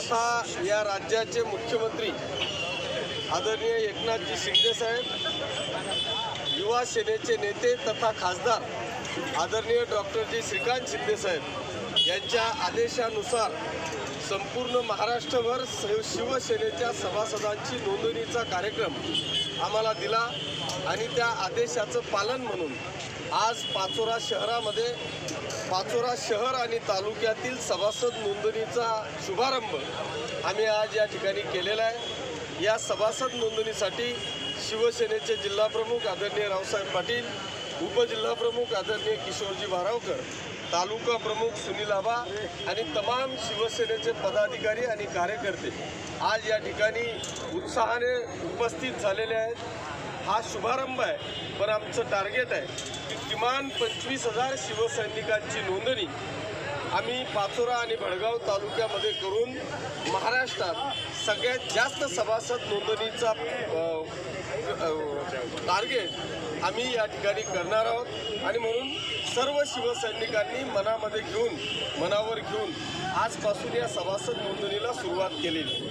तथा या राज्याचे मुख्यमंत्री आदरणीय एकनाथजी शिंदे साहेब, युवा सेनेचे नेते तथा खासदार आदरणीय डॉक्टर श्रीकांत शिंदे साहेब यांच्या आदेशानुसार संपूर्ण महाराष्ट्रभर शिवसेनेच्या सभासदांची नोंदणीचा कार्यक्रम आम्हाला दिला आणि त्या आदेशाचं पालन म्हणून आज पाचोरा शहरामध्ये पाचोरा शहर आणि तालुक्यातील सभासद नोंदणीचा शुभारंभ आम्ही आज या ठिकाणी केलेला आहे। या सभासद नोंदणीसाठी शिवसेनेचे जिल्हाप्रमुख आदरणीय रावसाहेब पाटील, उपजिल्हाप्रमुख आदरणीय किशोरजी भारावकर, तालुका प्रमुख सुनील आबा आणि तमाम शिवसेनेचे पदाधिकारी आणि कार्यकर्ते आज या ठिकाणी उत्साहाने उपस्थित झालेले आहेत। हा शुभारंभ आहे, पण आमचं टार्गेट आहे की किमान 25,000 शिवसैनिकांची नोंदणी आम्ही पाचोरा आणि भडगाव तालुक्यामध्ये करून महाराष्ट्रात सगळ्यात जास्त सभासद नोंदणीचा टार्गेट आम्ही या ठिकाणी करणार आहोत आणि म्हणून सर्व शिवसैनिकांनी मनावर घेऊन आजपासून या सभासद नोंदणीला सुरुवात केलेली।